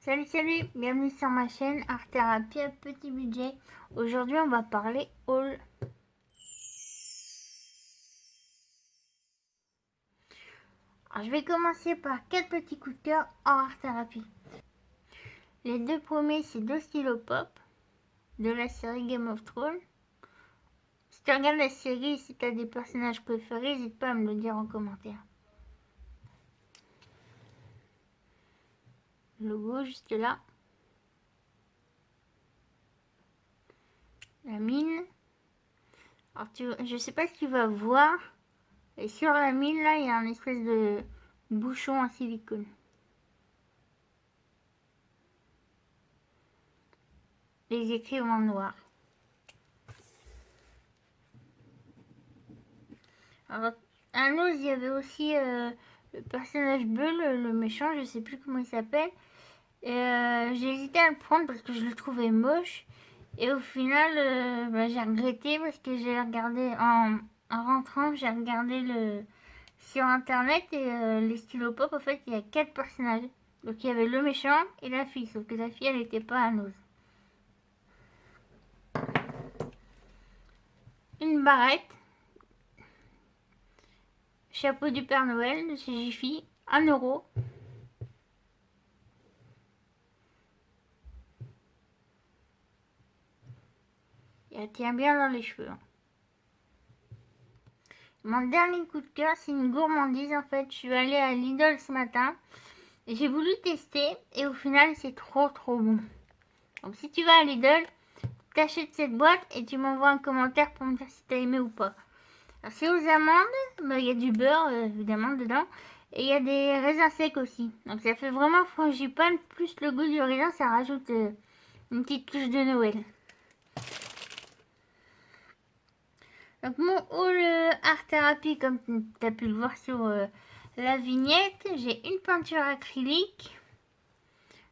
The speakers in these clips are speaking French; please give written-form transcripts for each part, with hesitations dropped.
Salut, bienvenue sur ma chaîne Art Thérapie à petit budget. Aujourd'hui on va parler haul. Alors, je vais commencer par 4 petits coups de cœur en Art Thérapie. Les deux premiers c'est deux stylos pop de la série Game of Thrones. Si tu regardes la série et si tu as des personnages préférés, n'hésite pas à me le dire en commentaire. Le logo juste là. La mine. Alors je sais pas si tu vas voir. Et sur la mine là, il y a un espèce de bouchon en silicone. Les écrits en noir. Alors, à Nose, il y avait aussi le personnage bleu, le méchant, je sais plus comment il s'appelle. J'ai hésité à le prendre parce que je le trouvais moche. Et au final, j'ai regretté parce que j'ai regardé en rentrant, j'ai regardé sur internet et les stylos pop, en fait, il y a 4 personnages. Donc il y avait le méchant et la fille, sauf que la fille, elle n'était pas à Nose. Une barrette. Chapeau du Père Noël de chez Jiffy, 1€. Et elle tient bien dans les cheveux. Mon dernier coup de cœur, c'est une gourmandise en fait. Je suis allée à Lidl ce matin et j'ai voulu tester et au final c'est trop bon. Donc si tu vas à Lidl, t'achètes cette boîte et tu m'envoies un commentaire pour me dire si t'as aimé ou pas. Alors c'est aux amandes, il y a du beurre évidemment dedans et il y a des raisins secs aussi. Donc ça fait vraiment frangipane, plus le goût du raisin, ça rajoute une petite touche de Noël. Donc mon haul Art Thérapie, comme tu as pu le voir sur la vignette, j'ai une peinture acrylique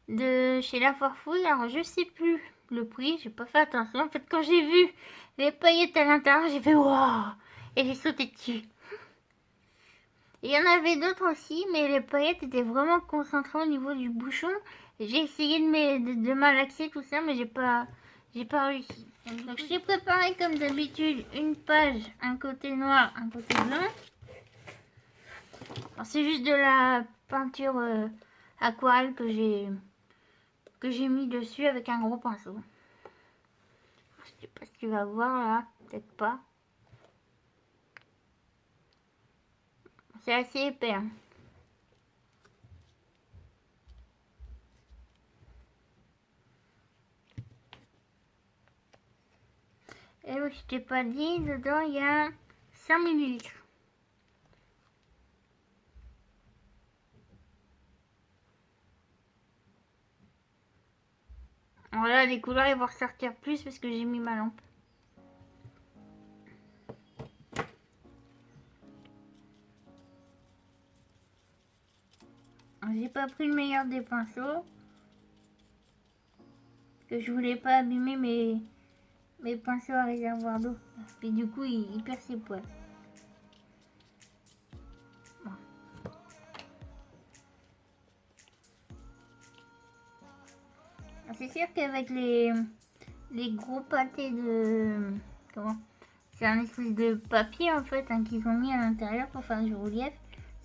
de chez La Farfouille. Alors je sais plus le prix, j'ai pas fait attention. En fait quand j'ai vu les paillettes à l'intérieur, j'ai fait waouh et j'ai sauté dessus. Il y en avait d'autres aussi, mais les paillettes étaient vraiment concentrées au niveau du bouchon. J'ai essayé de malaxer tout ça, mais j'ai pas réussi. Donc je t'ai préparé comme d'habitude une page, un côté noir, un côté blanc. C'est juste de la peinture aquarelle que j'ai mis dessus avec un gros pinceau. Je sais pas si tu vas voir là, peut-être pas. C'est assez épais. Hein. Et oui, je t'ai pas dit, dedans il y a 100 ml. Voilà, les couleurs ils vont ressortir plus parce que j'ai mis ma lampe. J'ai pas pris le meilleur des pinceaux. Que je voulais pas abîmer mes pinceaux à réservoir d'eau. Puis du coup, il perd ses poils. Bon. C'est sûr qu'avec les gros pâtés de... Comment? C'est un espèce de papier en fait hein, qu'ils ont mis à l'intérieur pour faire du relief.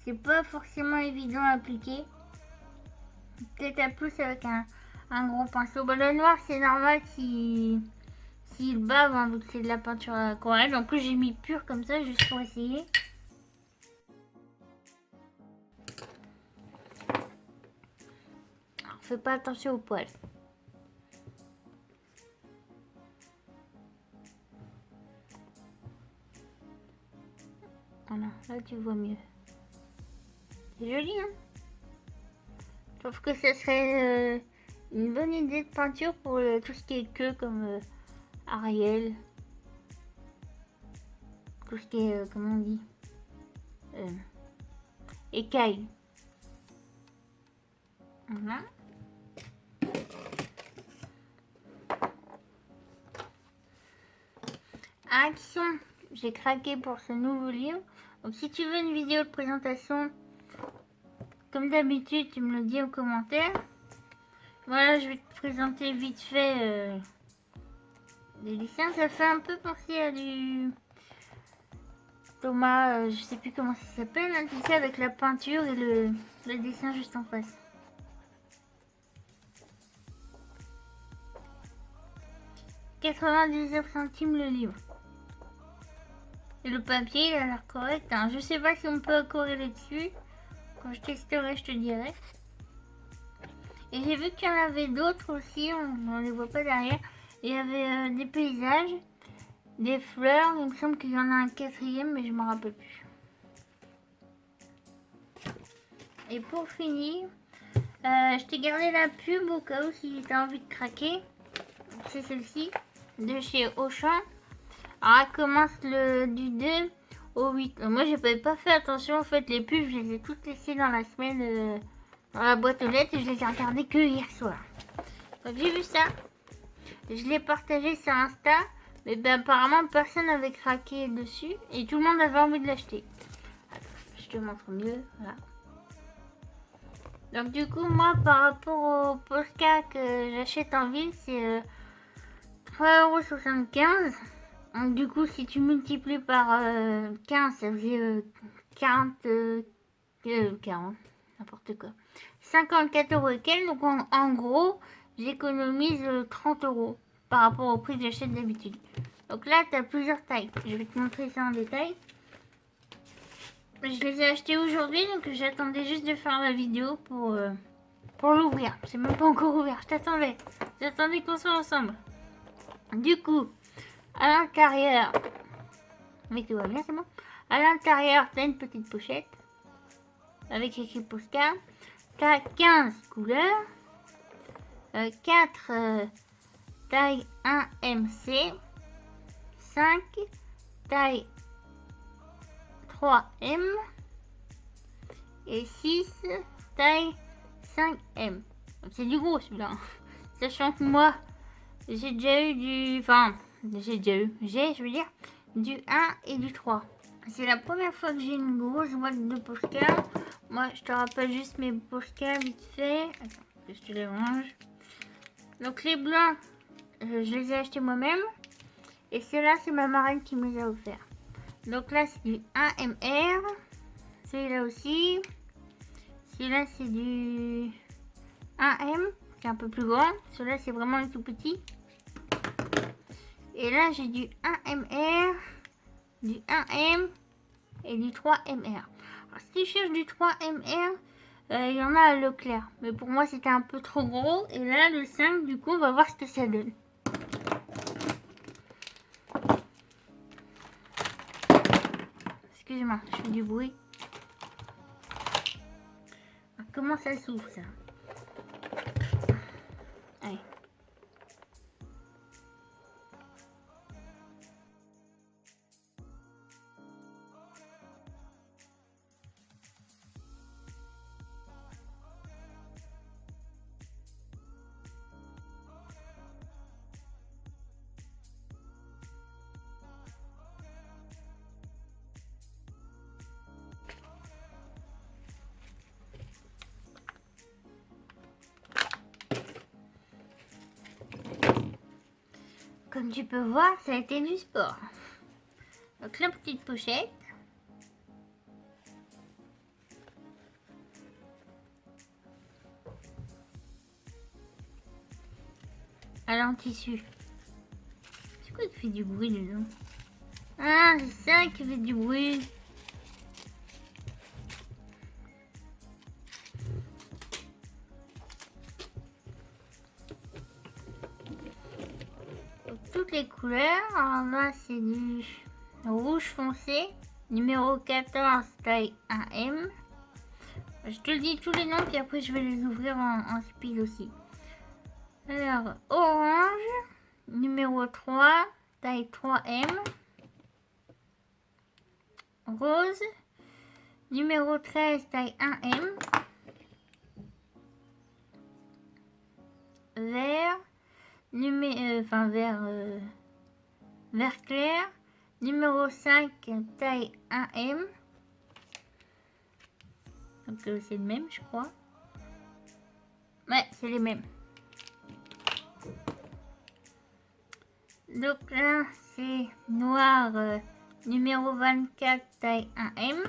C'est pas forcément évident à appliquer. Peut-être à plus avec un gros pinceau. Bon, le noir c'est normal s'il bave hein, vu que c'est de la peinture aquarelle. En plus j'ai mis pur comme ça juste pour essayer. Alors, fais pas attention aux poils. Voilà, là tu vois mieux. C'est joli hein. Je trouve que ce serait une bonne idée de peinture pour tout ce qui est queue comme Ariel. Tout ce qui est, comment on dit écaille. Voilà. Action, j'ai craqué pour ce nouveau livre. Donc si tu veux une vidéo de présentation, comme d'habitude, tu me le dis en commentaire. Voilà, je vais te présenter vite fait les dessins. Ça fait un peu penser à du Thomas, je sais plus comment ça s'appelle, hein, tu sais, avec la peinture et le dessin juste en face. « 99 centimes le livre. Et le papier, il a l'air correct. Hein. Je sais pas si on peut accorer dessus. Quand je testerai, je te dirai. Et j'ai vu qu'il y en avait d'autres aussi, on ne les voit pas derrière. Il y avait des paysages, des fleurs. Il me semble qu'il y en a un quatrième, mais je ne me rappelle plus. Et pour finir, je t'ai gardé la pub au cas où si tu as envie de craquer. C'est celle-ci, de chez Auchan. Alors, elle commence du 2 au 8. Moi, j'ai pas fait attention. En fait, les pubs, je les ai toutes laissées dans la semaine dans la boîte aux lettres et je les ai regardées que hier soir. Donc, j'ai vu ça. Je l'ai partagé sur Insta. Mais ben, apparemment, personne n'avait craqué dessus. Et tout le monde avait envie de l'acheter. Je te montre mieux. Voilà. Donc, du coup, moi, par rapport au Posca que j'achète en ville, c'est 3,75 €. Donc, du coup, si tu multiplies par 15, ça faisait 40, n'importe quoi. 54 € et quelques. Donc, en gros, j'économise 30 € par rapport au prix que j'achète d'habitude. Donc là, tu as plusieurs tailles. Je vais te montrer ça en détail. Je les ai achetés aujourd'hui, donc j'attendais juste de faire la vidéo pour l'ouvrir. C'est même pas encore ouvert, j'attendais qu'on soit ensemble. Du coup, à l'intérieur, mais tout va bien, c'est bon. À l'intérieur, t'as une petite pochette avec écrit Posca. T'as 15 couleurs, 4 taille 1 MC, 5 taille 3M et 6 taille 5M. C'est du gros celui-là. Sachant que moi, j'ai déjà eu du... Enfin, je veux dire, du 1 et du 3. C'est la première fois que j'ai une grosse boîte de Posca. Moi, je te rappelle juste mes Posca vite fait. Attends, que je te les range. Donc les blancs, je les ai achetés moi-même. Et ceux-là, c'est ma marraine qui me les a offerts. Donc là, c'est du 1MR. Celui-là aussi. Celui-là, c'est du 1M. C'est un peu plus grand. Celui-là, c'est vraiment le tout petit. Et là, j'ai du 1MR, du 1M et du 3MR. Alors, si tu cherches du 3MR, il y en a à Leclerc. Mais pour moi, c'était un peu trop gros. Et là, le 5, du coup, on va voir ce que ça donne. Excuse-moi, je fais du bruit. Alors, comment ça s'ouvre, ça? Allez. Comme tu peux voir, ça a été du sport. Donc la petite pochette. Elle est en tissu. C'est quoi qui fait du bruit dedans? Ah, c'est ça qui fait du bruit. Donc, toutes les couleurs. Alors là, c'est du rouge foncé. Numéro 14, taille 1M. Je te dis tous les noms, puis après je vais les ouvrir en speed aussi. Alors, orange, numéro 3, taille 3M. Rose, numéro 13, taille 1M. Vert, vert clair, numéro 5, taille 1M. Donc c'est le même, je crois. Ouais, c'est les mêmes. Donc là, c'est noir numéro 24, taille 1M.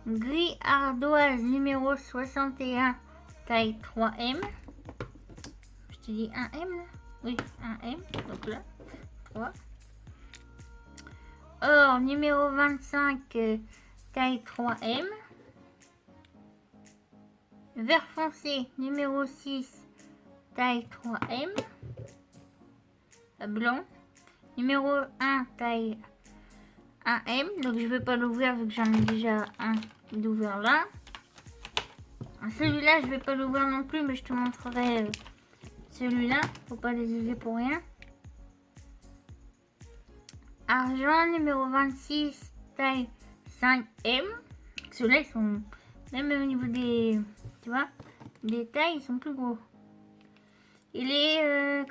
Gris ardoise numéro 61, taille 3M. Je te dis 1M là? Oui, 1M. Donc là, 3. Or numéro 25, taille 3M. Vert foncé numéro 6, taille 3M. Blanc numéro 1, taille 1M. Donc je ne vais pas l'ouvrir vu que j'en ai déjà un d'ouvert là. Celui-là je ne vais pas l'ouvrir non plus, mais je te montrerai celui-là. Faut pas les user pour rien. Argent numéro 26, taille 5M. Ceux-là ils sont même au niveau des, tu vois, des tailles, ils sont plus gros. Et les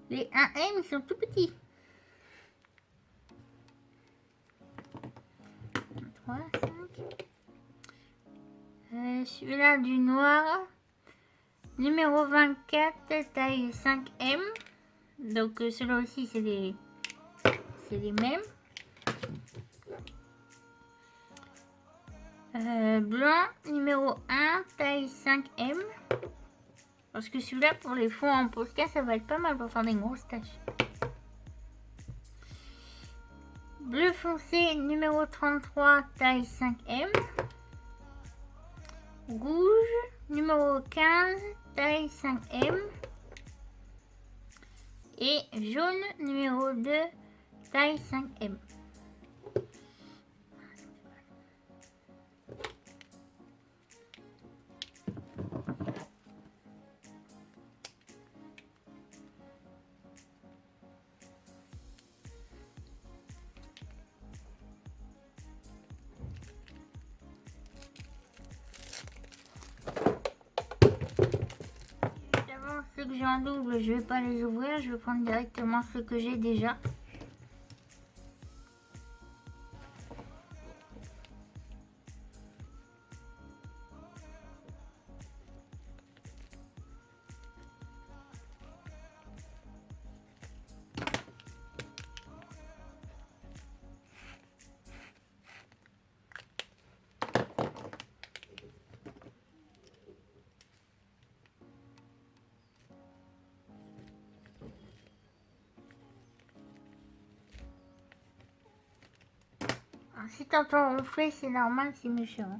les 1M ils sont tout petits. 3, 5. Celui-là du noir numéro 24, taille 5M. Donc ceux-là aussi c'est les mêmes. Blanc numéro 1, taille 5M. Parce que celui-là pour les fonds en Posca ça va être pas mal pour faire des grosses taches. Bleu foncé numéro 33, taille 5M. Rouge numéro 15, taille 5M. Et jaune numéro 2, taille 5M. Ceux que j'ai en double, je vais pas les ouvrir, je vais prendre directement ceux que j'ai déjà. Alors, si t'entends ronfler, c'est normal, c'est méchant.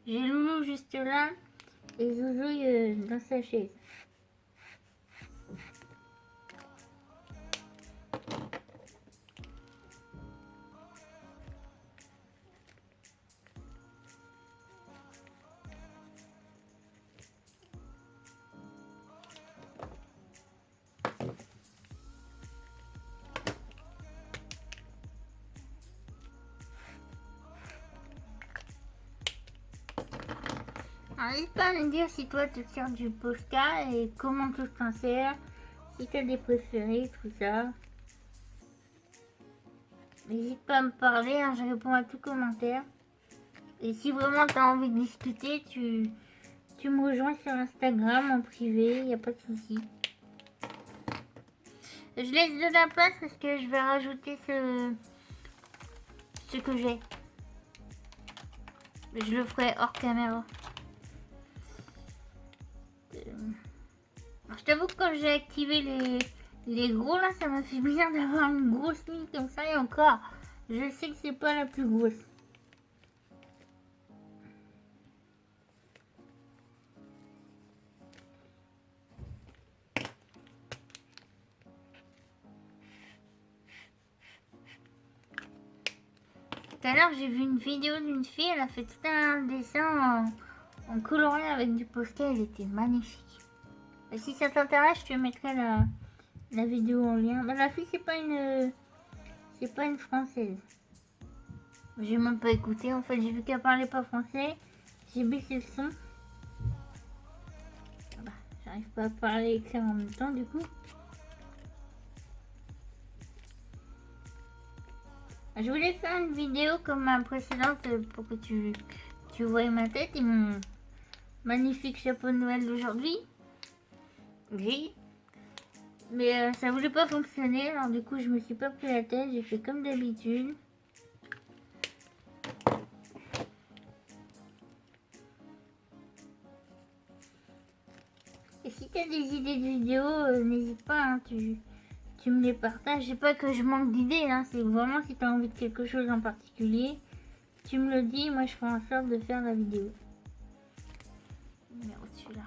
J'ai Loulou juste là et Zouzouille dans sa chaise. N'hésite pas à me dire si toi tu te sers du Posca et comment tu t'en sers, si tu as des préférés, tout ça. N'hésite pas à me parler, hein, je réponds à tout commentaire. Et si vraiment tu as envie de discuter, tu me rejoins sur Instagram en privé, il n'y a pas de souci. Je laisse de la place parce que je vais rajouter ce que j'ai. Je le ferai hors caméra. Je t'avoue que quand j'ai activé les gros là, ça m'a fait bizarre d'avoir une grosse ligne comme ça et encore, je sais que c'est pas la plus grosse. Tout à l'heure j'ai vu une vidéo d'une fille, elle a fait tout un dessin en coloré avec du Posca, elle était magnifique. Et si ça t'intéresse, je te mettrai la vidéo en lien. Mais la fille c'est pas une française. J'ai même pas écouté, en fait j'ai vu qu'elle parlait pas français, j'ai baissé le son. Ah bah, j'arrive pas à parler et écrire en même temps du coup. Je voulais faire une vidéo comme ma précédente pour que tu vois ma tête et magnifique chapeau de Noël d'aujourd'hui. Gris. Mais ça voulait pas fonctionner, alors du coup je me suis pas pris la tête, j'ai fait comme d'habitude. Et si tu as des idées de vidéos, n'hésite pas, hein, tu me les partages. C'est pas que je manque d'idées, hein, c'est vraiment si tu as envie de quelque chose en particulier, tu me le dis, moi je ferai en sorte de faire la vidéo. Numéro celui-là.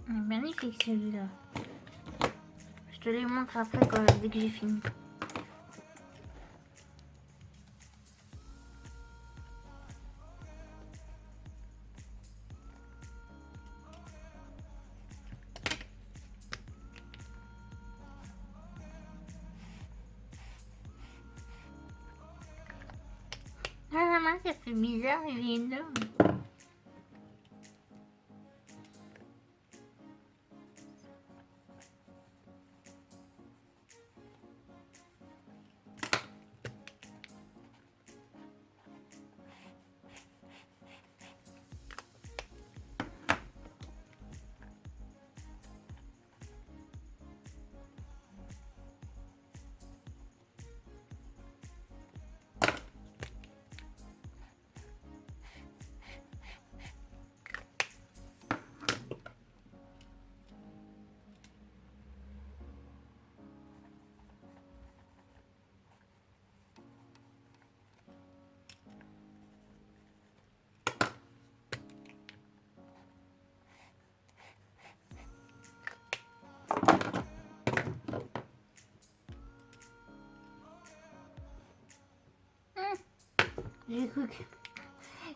Magnifique celui-là. Je te les montre après dès que j'ai fini. Ah la main, ça fait bizarre, il est énorme.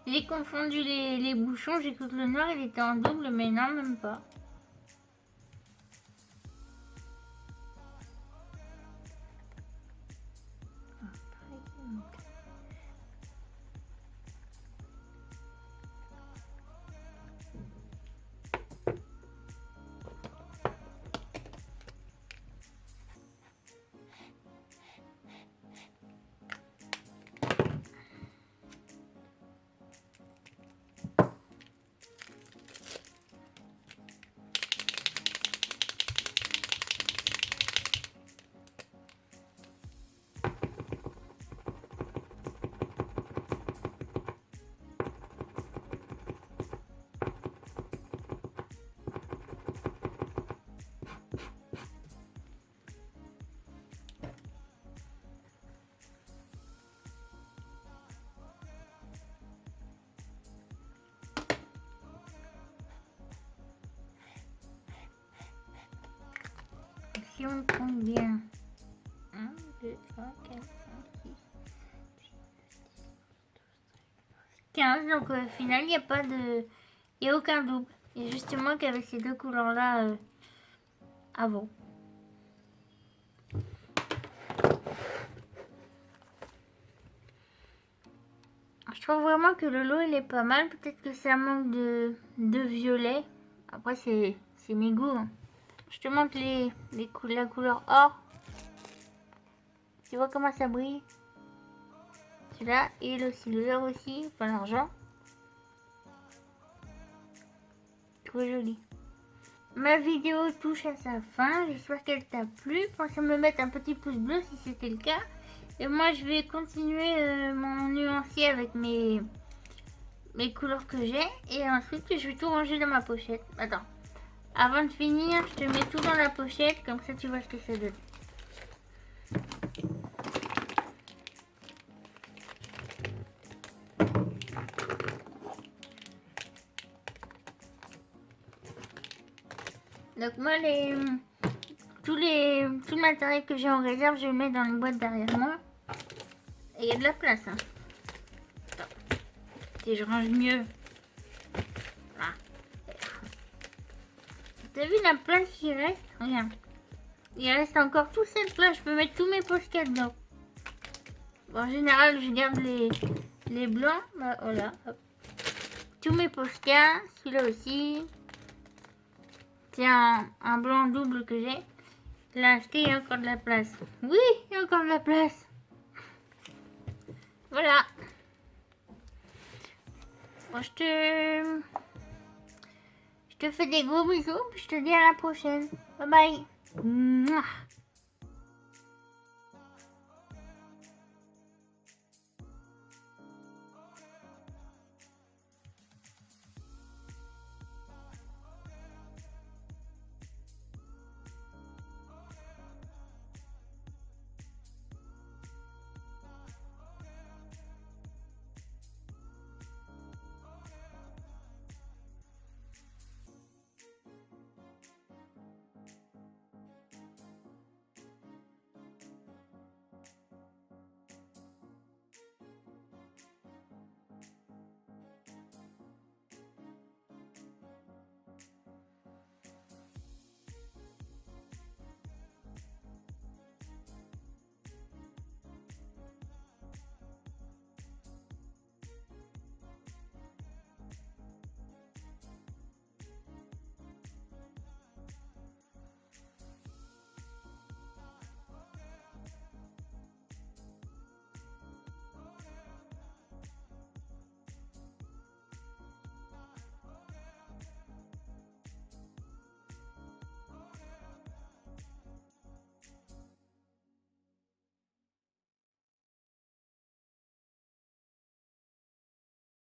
J'ai confondu les bouchons, j'ai cru que le noir il était en double, mais non, même pas. Si on compte bien, 1, 2, 3, 4, 5, 6, 15, donc au final il n'y a pas de... Il n'y a aucun double. Et justement qu'avec ces deux couleurs là avant. Je trouve vraiment que le lot il est pas mal. Peut-être que ça manque de violet. Après c'est mes goûts. Hein. Je te montre la couleur or. Tu vois comment ça brille? Celui-là et le vert aussi, pas l'argent. Trop joli. Ma vidéo touche à sa fin. J'espère qu'elle t'a plu. Pense à me mettre un petit pouce bleu si c'était le cas. Et moi je vais continuer mon nuancier avec mes couleurs que j'ai. Et ensuite je vais tout ranger dans ma pochette. Attends. Avant de finir, je te mets tout dans la pochette. Comme ça tu vois ce que ça donne. Donc moi, tout le matériel que j'ai en réserve, je le mets dans une boîte derrière moi. Et il y a de la place. Hein. Attends. Si je range mieux. Là. T'as vu la place qui reste? Regarde. Il reste encore toute cette place. Je peux mettre tous mes postcards dedans. Bon, en général, je garde les blancs. Bah, voilà. Hop. Tous mes postcards. Celui-là aussi. C'est un blanc double que j'ai. Je l'ai acheté, il y a encore de la place. Oui, il y a encore de la place. Voilà. Bon, je te fais des gros bisous. Puis je te dis à la prochaine. Bye bye. Mouah.